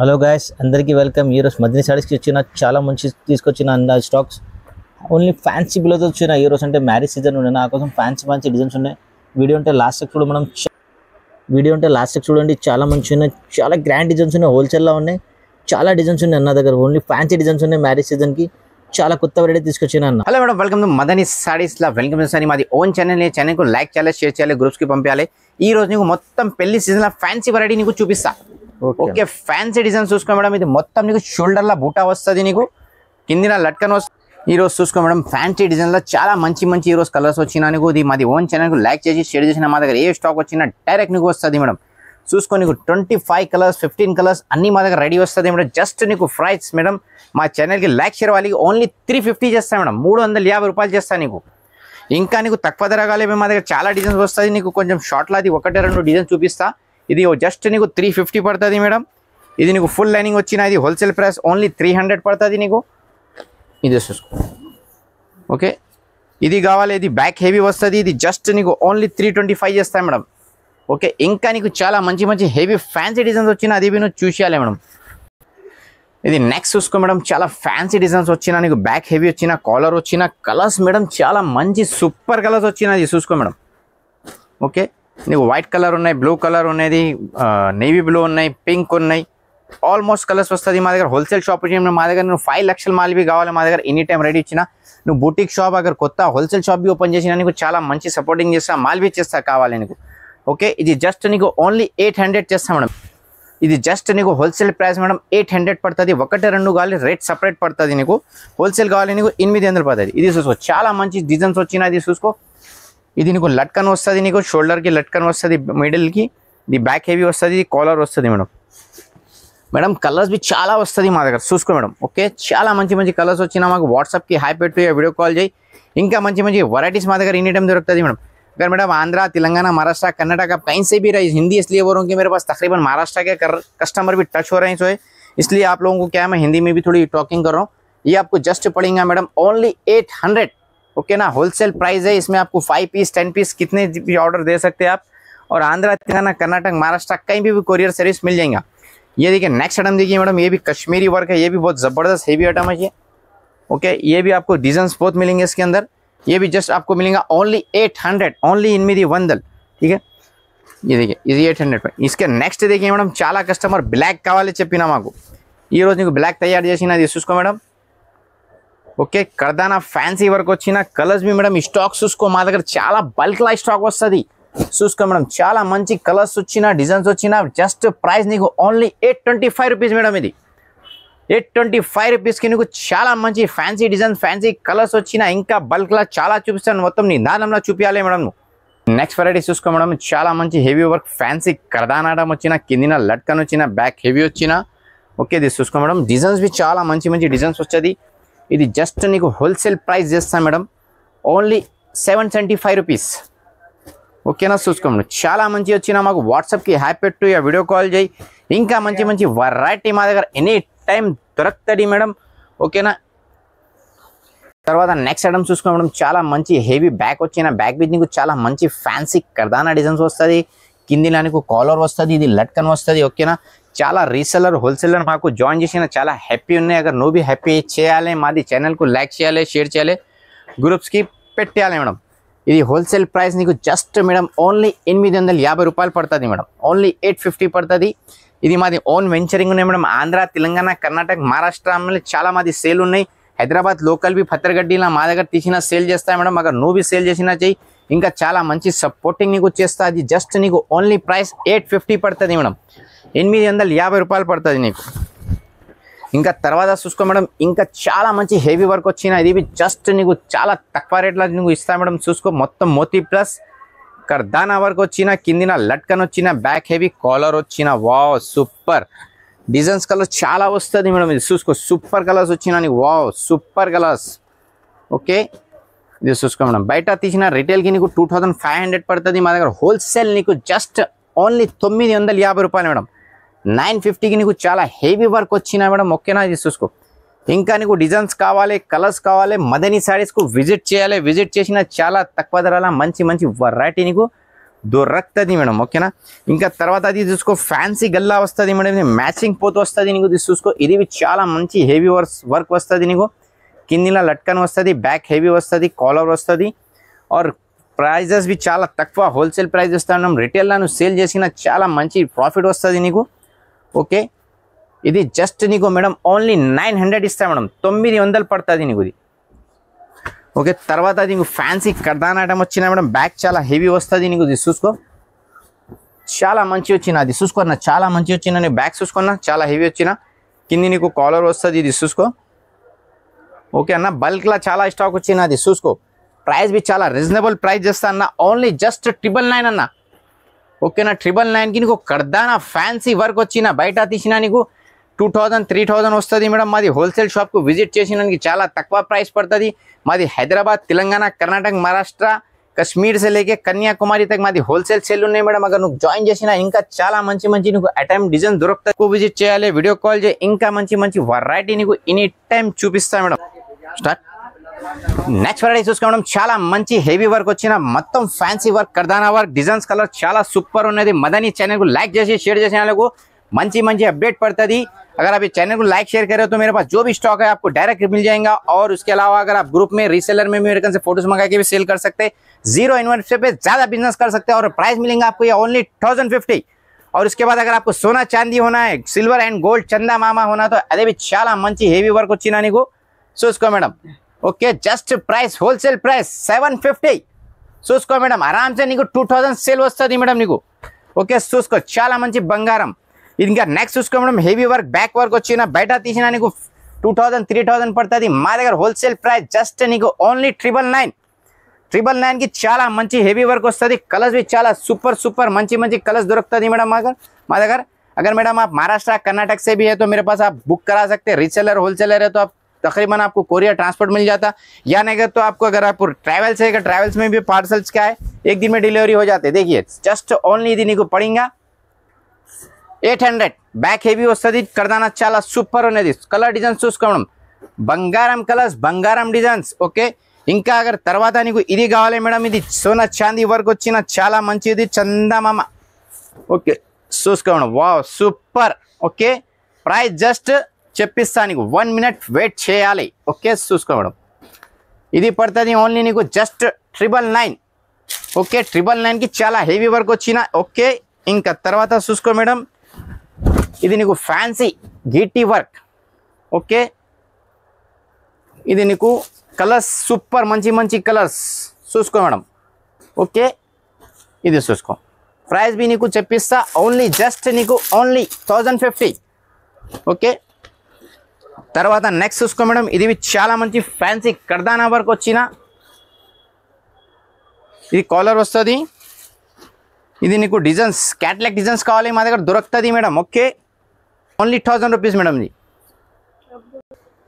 Hello guys, అందరికీ welcome. ఈరోజు మదిని సారీస్కి వచ్చిన చాలా మంచి తీసుకొచ్చిన స్టాక్స్ ఓన్లీ ఫ్యాన్సీ బిలోతో వచ్చిన. ఈరోజు అంటే మ్యారేజ్ సీజన్ ఉన్నాయి, నా కోసం ఫ్యాన్సీ డిజైన్స్ ఉన్నాయి. వీడియో అంటే లాస్ట్ చూడండి. చాలా మంచి ఉన్నాయి, చాలా గ్రాండ్ డిజైన్స్ ఉన్నాయి, హోల్సేల్లో ఉన్నాయి, చాలా డిజైన్స్ ఉన్నాయి అన్న దగ్గర. ఓన్లీ ఫ్యాన్సీ డిజైన్స్ ఉన్నాయి మ్యారేజ్ సీజన్కి. చాలా కొత్త వెరైటీ తీసుకొచ్చిన అన్న. Hello madam, welcome to Madani saris law. Welcome sir, మాది ఓన్ ఛానల్. ఛానల్కు లైక్ చేయాలి, షేర్ చేయాలి, గ్రూప్స్కి పంపించాలి. ఈ రోజు నీకు మొత్తం పెళ్లి సీజన్ లో ఫ్యాన్సీ వెరైటీ నీకు చూపిస్తా. ఓకే, ఫ్యాన్సీ డిజైన్ చూసుకో మేడం. ఇది మొత్తం నీకు షోల్డర్ లా బూటా వస్తుంది, నీకు కిందిన లట్కన్ వస్తుంది. ఈ రోజు చూసుకో మేడం, ఫ్యాన్సీ డిజైన్ లో చాలా మంచి ఈ రోజు కలర్స్ వచ్చినా నీకు. ఇది మాది ఓన్ ఛానల్ కు లైక్ చేసి షేర్ చేసిన మా దగ్గర ఏ స్టాక్ వచ్చినా డైరెక్ట్ నీకు వస్తుంది మేడం. చూసుకో, నీకు 25 కలర్స్ 15 కలర్స్ అన్ని మా దగ్గర రెడీ వస్తుంది మేడం. జస్ట్ నీకు ప్రైస్ మేడం, మా ఛానల్కి లైక్ షేర్ వాళ్ళకి ఓన్లీ 350 చేస్తాను మేడం. 350 రూపాయలు చేస్తాను నీకు. ఇంకా నీకు తక్కువ ధర కాలేదు, మా దగ్గర చాలా డిజైన్స్ వస్తుంది. నీకు కొంచెం షార్ట్లో అది 1-2 డిజైన్ చూపిస్తా. ఇది జస్ట్ నీకు 350 పడుతుంది మేడం. ఇది నీకు ఫుల్ లైనింగ్ వచ్చిన, ఇది హోల్సేల్ ప్రైస్ ఓన్లీ 300 పడుతుంది నీకు. ఇది చూసుకో. ఓకే, ఇది కావాలి, ఇది బ్యాక్ హెవీ వస్తుంది. ఇది జస్ట్ నీకు ఓన్లీ 325 చేస్తాను మేడం. ఓకే, ఇంకా నీకు చాలా మంచి హెవీ ఫ్యాన్సీ డిజైన్స్ వచ్చిన, అది నువ్వు చూసేయాలి మేడం. ఇది నెక్స్ట్ చూసుకో మేడం, చాలా ఫ్యాన్సీ డిజైన్స్ వచ్చిన, నీకు బ్యాక్ హెవీ వచ్చిన, కాలర్ వచ్చిన, కలర్స్ మేడం చాలా మంచి సూపర్ కలర్స్ వచ్చిన. అది చూసుకో మేడం. ఓకే, నీకు వైట్ కలర్ ఉన్నాయి, బ్లూ కలర్ ఉన్నది, నేవీ బ్లూ ఉన్నాయి, పింక్ ఉన్నాయి, ఆల్మోస్ట్ కలర్స్ వస్తుంది మా దగ్గర. హోల్సేల్ షాప్ వచ్చిన మా దగ్గర నువ్వు 5 లక్షల మాల్ బి కావాలి మా దగ్గర ఎనీ టైం రెడీ ఇచ్చిన. నువ్వు బూటిక్ షాప్ అगर కొత్త హోల్సేల్ షాప్ బి ఓపెన్ చేసినా నీకు చాలా మంచి సపోర్టింగ్ చేస్తా, మాల్ బి చేస్తా కావాలి నీకు. ఓకే, ఇది జస్ట్ నీకు ఓన్లీ 800 చేస్తా మేడం. ఇది జస్ట్ నీకు హోల్సేల్ ప్రైస్ మేడం 800 పడుతుంది. 1-2 కావాలి రేట్ సపరేట్ పడుతుంది నీకు. హోల్సేల్ కావాలి నీకు 800 పడుతుంది. ఇది చూసుకో, చాలా మంచి డిజైన్స్ వచ్చిన. ఇది చూసుకో, ఇది నీకు లట్కన్ వస్తుంది, నీకు షోల్డర్కి లట్కన్ వస్తుంది, మిడిల్కి ఇది బ్యాక్ హెవీ వస్తుంది, ఇది కాలర్ వస్తుంది మేడం. మేడం కలర్స్ బి చాలా వస్తుంది మా దగ్గర, చూసుకో మేడం. ఓకే, చాలా మంచి కలర్స్ వచ్చినా మాకు వాట్సాప్కి హాయ్ పెట్టు, వీడియో కాల్ చేయి. ఇంకా మంచి వెరైటీస్ మా దగ్గర ఎనీ టైम దొరుకుతుంది మేడం. अगर मैडम आंध्रा, तेलंगाना, महाराष्ट्र, कर्नाटक कहीं से भी रहे, हिंदी इसलिए बोल रहा हूँ कि मेरे पास तकरीबन महाराष्ट्र के कस्टमर भी टच हो रहे हैं, सो इसलिए आप लोगों को क्या है, मैं हिंदी में भी थोड़ी टॉकिंग कर रहा हूँ. ये आपको जस्ट पड़ेगा मैडम ओनली 800. ओके ना, होलसेल प्राइस है. इसमें आपको 5 पीस 10 पीस कितने भी ऑर्डर दे सकते हैं आप. और आंध्रा, तेलंगाना, कर्नाटक, महाराष्ट्र कहीं भी कोरियर सर्विस मिल जाएगा. ये देखिए नेक्स्ट आइटम देखिए मैडम, ये भी कश्मीरी वर्क है, ये भी बहुत ज़बरदस्त हेवी आइटम है ये. ओके, ये भी आपको डिजाइन बहुत मिलेंगे इसके अंदर. ये भी जस्ट आपको मिलेगा ओनली 800, ओनली इनमें 1 ठीक है. ये देखिए, ఇది 800 पे. इसके నెక్స్ట్ देखिए మేడం, చాలా కస్టమర్ బ్లాక్ కావాలి చెప్పినా మాకు. ఈ రోజు నీకు బ్లాక్ తయారు చేసిన, అది చూసుకో మేడం. ఓకే, కర్దానా ఫ్యాన్సీ వర్క్ వచ్చిన, కలర్స్ भी మేడం స్టాక్ చూసుకో, మా దగ్గర చాలా బల్క్ లా స్టాక్ వస్తుంది. చూసుకో మేడం, చాలా మంచి కలర్స్ వచ్చిన, డిజైన్స్ వచ్చిన. జస్ట్ ప్రైస్ నీకు ఓన్లీ 825 రూపీస్ మేడం. ఇది 825 రూపీస్కి నీకు చాలా మంచి ఫ్యాన్సీ డిజైన్, ఫ్యాన్సీ కలర్స్ వచ్చిన. ఇంకా బల్క్లా చాలా చూపిస్తాను, మొత్తం నిదానంలో చూపించాలి మేడం. నెక్స్ట్ వెరైటీ చూసుకో మేడం, చాలా మంచి హెవీ వర్క్ ఫ్యాన్సీ కర్దానాటం వచ్చిన, కిందిన లట్కన్ వచ్చిన, బ్యాక్ హెవీ వచ్చిన. ఓకే, ఇది చూసుకో మేడం, డిజైన్స్ బి చాలా మంచి డిజైన్స్ వచ్చేది. ఇది జస్ట్ నీకు హోల్సేల్ ప్రైస్ చేస్తాను మేడం, ఓన్లీ 775 రూపీస్. ఓకేనా, చూసుకో మేడం, చాలా మంచి వచ్చిన. మాకు వాట్సాప్కి హాయ్ పెట్టు, వీడియో కాల్ చేయి. ఇంకా మంచి వెరైటీ మా దగ్గర ఎనీ టైం దొరుకుతుంది మేడం. ఓకేనా, తర్వాత నెక్స్ట్ ఐటమ్ చూసుకో మేడం, చాలా మంచి హెవీ బ్యాక్ వచ్చిన, బ్యాక్ మీద నీకు చాలా మంచి ఫ్యాన్సీ కర్దానా డిజైన్స్ వస్తుంది. కిందిలో నీకు కాలర్ వస్తుంది, ఇది లట్కన్ వస్తుంది. ఓకేనా, చాలా రీసెల్లర్ హోల్సేలర్ మాకు జాయిన్ చేసిన, చాలా హ్యాపీ ఉన్నాయి. అगर నువ్వు బి హ్యాపీ చేయాలి, మాది ఛానల్కు లైక్ చేయాలి, షేర్ చేయాలి, గ్రూప్స్కి పెట్టేయాలి మేడం. ఇది హోల్సేల్ ప్రైస్ నీకు జస్ట్ మేడం ఓన్లీ 850 రూపాయలు పడుతుంది మేడం, ఓన్లీ 850 పడుతుంది. ఇది మాది ఓన్ వెంచరింగ్ ఉన్నాయి మేడం. ఆంధ్ర, తెలంగాణ, కర్ణాటక, మహారాష్ట్ర చాలా మాది సేల్ ఉన్నాయి. హైదరాబాద్ లోకల్ బి పత్రగడ్డిలా మా దగ్గర తీసిన సేల్ చేస్తాయి మేడం. అगर నువ్వు బి సేల్ చేసినా చెయ్యి, ఇంకా చాలా మంచి సపోర్టింగ్ నీకు చేస్తా. అది జస్ట్ నీకు ఓన్లీ ప్రైస్ 850 పడుతుంది మేడం, 850 రూపాయలు పడుతుంది నీకు. ఇంకా తర్వాత చూసుకో మేడం, ఇంకా చాలా మంచి హెవీ వర్క్ వచ్చిన, ఇది జస్ట్ నీకు చాలా తక్కువ రేట్లో నీకు ఇస్తా మేడం. చూసుకో, మొత్తం మోతీ ప్లస్ కర్దానా వర్క్ వచ్చిన, కిందిన లట్కన్ వచ్చిన, బ్యాక్ హెవీ కాలర్ వచ్చిన. వావ్, సూపర్ డిజైన్స్ కలర్స్ చాలా వస్తుంది మేడం. ఇది చూసుకో, సూపర్ కలర్స్ వచ్చిన నీకు. Wow, super colours. ఓకే, ఇది చూసుకో మేడం, బయట తీసిన రిటైల్కి నీకు 2500 పడుతుంది. మా దగ్గర హోల్సేల్ నీకు జస్ట్ ఓన్లీ 950 రూపాయలు మేడం. 950కి నీకు చాలా హెవీ వర్క్ వచ్చిన మేడం. ఓకేనా, ఇది చూసుకో. ఇంకా నీకు డిజైన్స్ కావాలి, కలర్స్ కావాలి, మదనీ సారీస్కు విజిట్ చేయాలి. విజిట్ చేసిన చాలా తక్కువ ధరల మంచి వెరైటీ నీకు దొరకతది మేడం ఓకేనా ఇంకా తర్వాత అది చూసుకో ఫ్యాన్సీ గల్లా వస్తుంది మేడం ఇది మ్యాచింగ్ పోతూ వస్తుంది నీకు ఇది చూసుకో ఇది చాలా మంచి హెవీ వర్క్ వస్తుంది నీకు కిందిలా లట్కన్ వస్తుంది బ్యాక్ హెవీ వస్తుంది కాలర్ వస్తుంది ఆర్ ప్రైజెస్ भी చాలా తక్కువ హోల్సేల్ ప్రైస్ ఇస్తాను రిటైల్లో నువ్వు సేల్ చేసిన చాలా మంచి ప్రాఫిట్ వస్తుంది నీకు ఓకే ఇది జస్ట్ నీకు మేడం ఓన్లీ 900 ఇస్తా మేడం 900 పడుతుంది నీకు ఇది ఓకే తర్వాత అది నీకు ఫ్యాన్సీ కర్దాన్ ఐటమ్ వచ్చిన మేడం బ్యాక్ చాలా హెవీ వస్తుంది నీకు ఇది చూసుకో చాలా మంచి వచ్చిన అది చూసుకున్నా చాలా మంచి వచ్చిన నేను బ్యాక్ చూసుకున్నా చాలా హెవీ వచ్చిన కింది నీకు కాలర్ వస్తుంది ఇది చూసుకో ఓకే అన్న బల్క్లా చాలా స్టాక్ వచ్చిన అది చూసుకో ప్రైస్ भी చాలా రీజనబుల్ ప్రైస్ చేస్తా అన్న ఓన్లీ జస్ట్ 999 అన్న ఓకేనా 999 కి నీకు కర్దానా ఫ్యాన్సీ వర్క్ వచ్చిన బయట తీసినా నీకు 2000 3000 వస్తుంది మేడం మాది హోల్సేల్ షాప్ కు విజిట్ చేసినానికి చాలా తక్కువ ప్రైస్ పడుతుంది మాది హైదరాబాద్ తెలంగాణ కర్ణాటక మహారాష్ట్ర कश्मीर से लेके कन्याकुमारी तक मादी होलसेल सेल ఉన్నాయి మేడం అగర్ నువ్వు జాయిన్ చేసినా ఇంకా చాలా మంచి మంచి నీకు ఐటమ్ డిజైన్ దొరుకుతాయి కు విజిట్ చేయాలి వీడియో కాల్ చేయి ఇంకా మంచి మంచి వెరైటీ నీకు ఎనీ టైం చూపిస్తా మేడం స్టార్ట్ నెక్స్ట్ వెరైటీ చూసుకోవడం చాలా మంచి హెవీ వర్క్ వచ్చిన మొత్తం ఫ్యాన్సీ వర్క్ కర్దానా వర్క్ డిజైన్స్ కలర్ చాలా సూపర్ ఉన్నది మదనీ ఛానల్ కు లైక్ చేసి షేర్ చేసిన వాళ్ళకు మంచి మంచి अपडेट पड़ती अगर आप चैनल को लाइक शेयर करें तो मेरे पास जो भी स्टॉक है आपको डायरेक्ट मिल जाएगा और उसके अलावा अगर आप ग्रुप में रीसेलर में मेरे से फोटोज मंगा के भी सेल कर सकते हैं 0 इन्वेस्टमेंट पे ज्यादा बिजनेस कर सकते हैं और प्राइस मिलेंगे आपको ये ओनली 1050 और उसके बाद अगर आपको सोना चांदी होना है सिल्वर एंड गोल्ड चंदा मामा होना तो अदे भी चाला मंची हेवी वर्क వచ్చినా నీకు చూసుకో madam okay just price wholesale price 750 చూసుకో మేడం ఆరాంసే నీకు 2000 సేల్ వస్తది మేడం నీకు ఓకే చూసుకో చాలా మంచి బంగారం ఇంకా నెక్స్ట్ చూసుకో madam heavy work back work వచ్చినా బయట తీసినా నీకు 2000 3000 పడుతుంది మా దగ్గర హోల్సేల్ ప్రైస్ జస్ట్ నీకు ఓన్లీ 999 కి చాలా మంచి హెవీ వర్క్ వస్తుంది కలర్స్ भी చాలా सुपर మంచి మంచి కలర్స్ దొరుకుతుంది మేడం మా దగ్గర अगर मैडम आप महाराष्ट्र कर्नाटक से भी है तो मेरे पास आप बुक करा सकते हैं रीसेलर होलसेलर है तो आप तकरीबन आपको कोरियर ट्रांसपोर्ट मिल जाता या नहीं तो आपको अगर आप ट्रैवल्स है ट्रैवल्स में भी पार्सल्स क्या है एक दिन में डिलीवरी हो जाते देखिए जस्ट ओनली दिन को पड़ेगा 800 బ్యాక్ హెవీ వస్తుంది కర్దానా చాలా సూపర్ ఉన్నది కలర్ డిజైన్స్ చూసుకోవడం బంగారం కలర్స్ బంగారం డిజైన్స్ ఓకే ఇంకా అగర్ తర్వాత నీకు ఇది కావాలి మేడం ఇది సోనా చాందీ వర్క్ వచ్చిన చాలా మంచిది చందమామ ఓకే చూసుకోవడం wow super okay price just చెప్పిస్తా నీకు 1 మినిట్ వెయిట్ చేయాలి ఓకే చూసుకోవడం ఇది పడుతుంది ఓన్లీ నీకు జస్ట్ 999 ఓకే 999 కి చాలా హెవీ వర్క్ వచ్చిన ఓకే ఇంకా తర్వాత చూసుకో మేడం ఇది నీకు ఫ్యాన్సీ గీటీ వర్క్ ఓకే ఇది నీకు కలర్స్ సూపర్ మంచి మంచి కలర్స్ చూసుకో మేడం ఓకే ఇది చూసుకో ప్రైస్ भी నీకు చెప్పిస్తా ఓన్లీ జస్ట్ నీకు ఓన్లీ 1050 ఓకే తర్వాత నెక్స్ట్ చూసుకో మేడం ఇది చాలా మంచి ఫ్యాన్సీ కర్దానా వర్క్ వచ్చిన ఇది కాలర్ వస్తుంది ఇది నీకు డిజైన్స్ క్యాటలాగ్ డిజైన్స్ కావాలి మా దగ్గర దొరుకుతుంది madam okay only 1000 rupees madam ఇది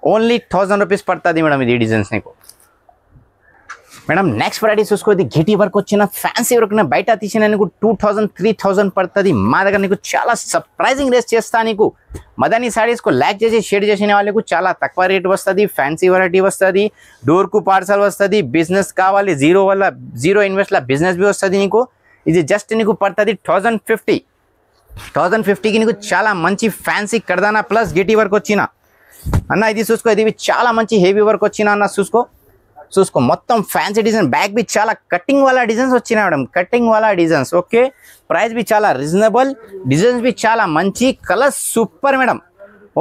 ఓన్లీ 1000 రూపీస్ పడుతుంది మేడం ఇది డిజైన్స్ నీకు మేడం నెక్స్ట్ వెరైటీ చూసుకో ఇది గిటీ వర్క్ వచ్చిన ఫ్యాన్సీ వర్క్ బయట తీసిన నీకు 2000 3000 పడుతుంది మా దగ్గర నీకు చాలా సర్ప్రైజింగ్ రేస్ చేస్తా నీకు మదనీ సారీస్ కు లైక్ చేసి షేర్ చేసిన వాళ్ళకు చాలా తక్కువ రేట్ వస్తుంది ఫ్యాన్సీ వెరైటీ వస్తుంది డోర్ కు పార్సల్ వస్తుంది బిజినెస్ కావాలి జీరో ఇన్వెస్ట్ లా బిజినెస్ भी వస్తుంది నీకు ఇది జస్ట్ నీకు పడుతుంది 1050 కి నీకు చాలా మంచి ఫ్యాన్సీ కర్దానా ప్లస్ గిటీ వర్క్ వచ్చిన అన్న ఇది చూసుకో ఇది చాలా మంచి హెవీ వర్క్ వచ్చిన అన్న చూసుకో మొత్తం ఫ్యాన్సీ డిజైన్ బ్యాక్ भी చాలా కటింగ్ वाला డిజైన్స్ వచ్చిన మేడం కటింగ్ वाला డిజైన్స్ ఓకే ప్రైస్ भी చాలా రీజనబుల్ డిజైన్స్ भी చాలా మంచి కలర్స్ సూపర్ మేడం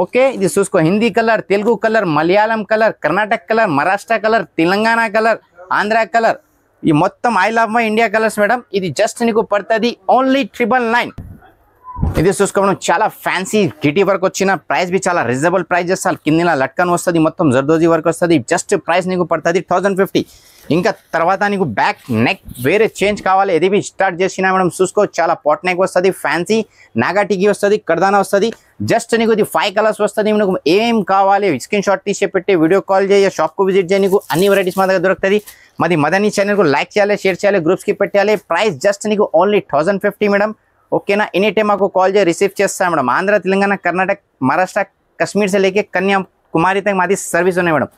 ఓకే ఇది చూసుకో Hindi colour Telugu colour Malayalam colour Karnataka colour Maharashtra colour Telangana colour Andhra colour ఈ మొత్తం I love my India colours madam ఇది జస్ట్ నీకు పడుతుంది ఓన్లీ 999 ఇది చూసుకోవడం చాలా ఫ్యాన్సీ గిటీ వర్క్ వచ్చిన ప్రైస్ भी చాలా రీజనబుల్ ప్రైస్ చేస్తారు కింద లట్కన్ వస్తుంది మొత్తం జర్దోజీ వర్క్ వస్తుంది జస్ట్ ప్రైస్ నీకు పడుతుంది 1050 ఇంకా తర్వాత నీకు బ్యాక్ నెక్ వేరే చేంజ్ కావాలి ఇది भी స్టార్ట్ చేసినా మేడం చూసుకో చాలా పాట్ నెక్ వస్తుంది ఫ్యాన్సీ నాగాటికి వస్తుంది కర్దానా వస్తుంది జస్ట్ నీకు ఇది 5 కలర్స్ వస్తుంది నీకు ఏం కావాలి స్క్రీన్ షాట్ తీసి పెట్టి వీడియో కాల్ చేయ షాప్ కు విజిట్ చేయ నీకు అన్ని వెరైటీస్ మా దగ్గర దొరుకుతుంది మాది మదనీ ఛానల్ కు లైక్ చేయాలి షేర్ చేయాలి గ్రూప్స్ కి పెట్టాలి ప్రైస్ జస్ట్ నీకు ఓన్లీ 1050 మేడం ఓకేనా ఎనీ టైం మాకు కాల్ చేసి రిసీవ్ చేస్తాం మేడం ఆంధ్ర తెలంగాణ కర్ణాటక మహారాష్ట్ర కశ్మీర్ से लेके कन्याकुमारी तक మాది సర్వీస్ ఉన్నాయి మేడం